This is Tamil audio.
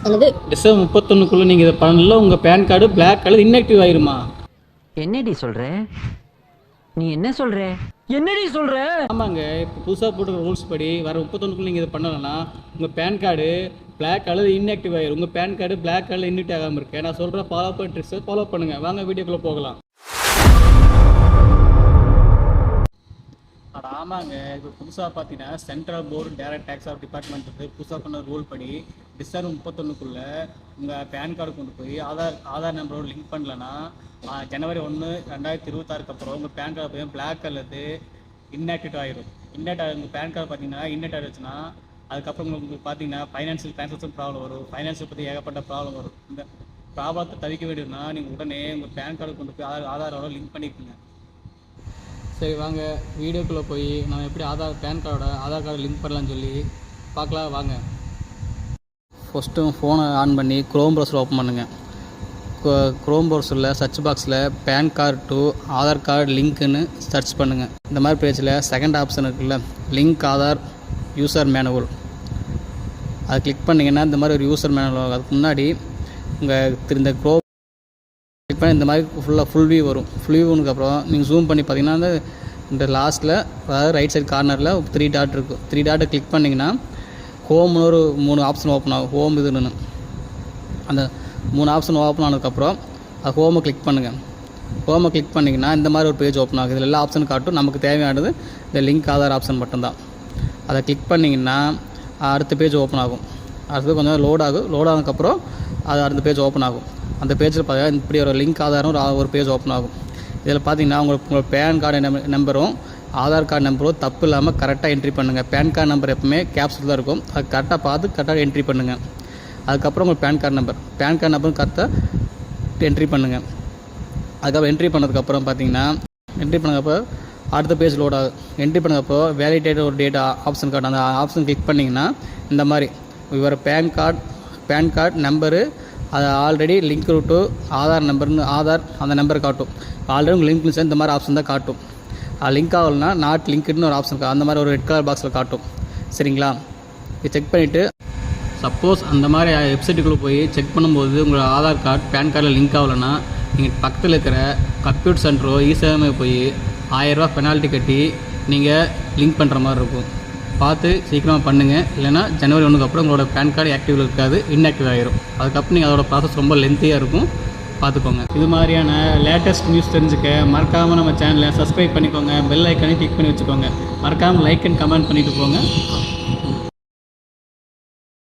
என்னது டிசம்பர் 31க்குள்ளே நீங்கள் இதை பண்ணல உங்கள் PAN card black colour inactive ஆயிருமா? என்னடி சொல்ற? நீ என்ன சொல்ற? என்னடி சொல்ற? ஆமாங்க, இப்போ புதுசாக போட்டுக்கிற ரூல்ஸ் படி வர 31க்குள்ளே நீங்கள் இதை பண்ணலைன்னா உங்கள் PAN card black colour inactive ஆயிரும். உங்கள் PAN card black colour inactive ஆகாமல் இருக்கு. நான் சொல்கிற ஃபாலோ பண்ண ட்ரிக்ஸை ஃபாலோ பண்ணுங்கள். வாங்க வீடியோக்குள்ளே போகலாம். ஆமாங்க, இப்போ புதுசாக பார்த்தீங்கன்னா central board direct taxes of department வந்து புதுசாக பண்ண ரூல் படி டிசம்பர் 31க்குள்ளே உங்கள் பேன் கார்டு கொண்டு போய் ஆதார் நம்பரோடு லிங்க் பண்ணலன்னா ஜனவரி 1, 2026 அப்புறம் உங்கள் பேன் கார்டு போய் பிளாக் கலர் இன்ஆக்டிவ் ஆயிரும். உங்கள் பேன் கார்டு பார்த்தீங்கன்னா இன்ஆக்டிவ் ஆயிடுச்சுன்னா அதுக்கப்புறம் உங்களுக்கு பார்த்தீங்கன்னா ஃபைனான்ஷியல் டிரான்சாக்ஷன் ப்ராப்ளம் வரும். ஃபைனான்ஷியல் பற்றி ஏகப்பட்ட ப்ராப்ளம் வரும். இந்த ப்ராப்ளத்தை தவிர்க்க வேண்டியதுன்னா நீங்கள் உடனே உங்கள் பேன் கார்டு கொண்டு போய் ஆதாரோட லிங்க் பண்ணிக்கோங்க. சரி வாங்க வீடியோக்குள்ளே போய் நம்ம எப்படி பேன் கார்டை லிங்க் பண்ணலான்னு சொல்லி பார்க்கலாம் வாங்க. ஃபஸ்ட்டு ஃபோனை ஆன் பண்ணி க்ரோம் ப்ரௌசர் ஓப்பன் பண்ணுங்கள். க்ரோம் ப்ரௌசரில் சர்ச் பாக்ஸில் PAN card to Aadhaar card லிங்க்குன்னு சர்ச் பண்ணுங்கள். இந்த மாதிரி பேஜில் செகண்ட் ஆப்ஷன் இருக்குல்ல, லிங்க் ஆதார் யூசர் மேனுவல், அதை கிளிக் பண்ணிங்கன்னா இந்த மாதிரி ஒரு யூசர் மேனுவல். அதுக்கு முன்னாடி உங்கள் இந்த க்ரோம் கிளிக் பண்ணி இந்த மாதிரி ஃபுல் வியூ வரும். ஃபுல் வியூனுக்கு அப்புறம் நீங்கள் ஜூம் பண்ணி பார்த்தீங்கன்னா இந்த லாஸ்ட்டில் அதாவது ரைட் சைட் கார்னரில் 3 டாட் இருக்கும். 3 டாட்டை கிளிக் பண்ணிங்கன்னா ஹோம்னு ஒரு 3 ஆப்ஷன் ஓப்பன் ஆகும். ஹோம் இதுன்னு அந்த 3 ஆப்ஷன் ஓப்பன் ஆனதுக்கப்புறம் அது ஹோமை கிளிக் பண்ணுங்கள். ஹோமை கிளிக் பண்ணிங்கன்னா இந்த மாதிரி ஒரு பேஜ் ஓப்பன் ஆகும். இதில் எல்லா ஆப்ஷன் காட்டும். நமக்கு தேவையானது இந்த லிங்க் ஆதார் ஆப்ஷன் மட்டும்தான். அதை கிளிக் பண்ணிங்கன்னா அடுத்த பேஜ் ஓப்பன் ஆகும். அடுத்தது கொஞ்சம் லோட் ஆனதுக்கப்புறம் அது அடுத்த பேஜ் ஓப்பன் ஆகும். அந்த பேஜில் பார்த்தீங்கன்னா இப்படி ஒரு லிங்க் ஆதாரம் ஒரு பேஜ் ஓப்பன் ஆகும். இதில் பார்த்தீங்கன்னா உங்களோட பேன் கார்டு நம்பரும் ஆதார் கார்டு நம்பரும் தப்பு இல்லாமல் கரெக்டாக என்ட்ரி பண்ணுங்கள். பேன் கார்டு நம்பர் எப்பவுமே கேப்ஸில் தான் இருக்கும். அது கரெக்டாக பார்த்து கரெக்டாக என்ட்ரி பண்ணுங்கள். அதுக்கப்புறம் உங்கள் பேன் கார்டு நம்பரும் கரெக்டாக என்ட்ரி பண்ணுங்கள். அதுக்கப்புறம் என்ட்ரி பண்ணதுக்கப்புறம் பார்த்தீங்கன்னா அடுத்த பேஜ் லோட் ஆகும். என்ட்ரி பண்ணப்போ வேலிடேட் ஒரு டேட் ஆப்ஷன் கார்டு, அந்த ஆப்ஷன் கிளிக் பண்ணிங்கன்னா இந்த மாதிரி இவர் பேன் கார்டு நம்பரு அது ஆல்ரெடி லிங்க் டு ஆதார் அந்த நம்பர் காட்டும். ஆல்ரெடி உங்கள் லிங்க் இந்த மாதிரி ஆப்ஷன் தான் காட்டும். லிங்க் ஆகலைன்னா நாட் லிங்க்டுன்னு ஒரு ஆப்ஷன் அந்த மாதிரி ஒரு ரெட் கலர் பாக்ஸில் காட்டும். சரிங்களா, இது செக் பண்ணிவிட்டு சப்போஸ் அந்த மாதிரி வெப்சைட்டுக்குள்ளே போய் செக் பண்ணும்போது உங்களோட ஆதார் கார்டு பேன் கார்டில் லிங்க் ஆகலைன்னா நீங்கள் பக்கத்தில் இருக்கிற கம்ப்யூட்டர் சென்டரோ இசேவை போய் 1000 ரூபா பெனால்ட்டி கட்டி நீங்கள் லிங்க் பண்ணுற மாதிரி இருக்கும். பார்த்து சீக்கிரமாக பண்ணுங்கள். இல்லைனா ஜனவரி 1க்கு அப்புறம் உங்களோட பேன் கார்டு ஆக்டிவில் இருக்காது, இன்ஆக்டிவ் ஆகிரும். அதுக்கப்புறம் நீங்கள் அதோட ப்ராசஸ் ரொம்ப லென்த்தியாக இருக்கும், பார்த்துக்கோங்க. இது மாதிரியான லேட்டஸ்ட் நியூஸ் தெரிஞ்சுக்க மறக்காமல் நம்ம சேனலை சப்ஸ்கிரைப் பண்ணிக்கோங்க. பெல் ஐக்கானே கிளிக் பண்ணி வச்சுக்கோங்க. மறக்காமல் லைக் அண்ட் கமெண்ட் பண்ணிவிட்டு போங்க.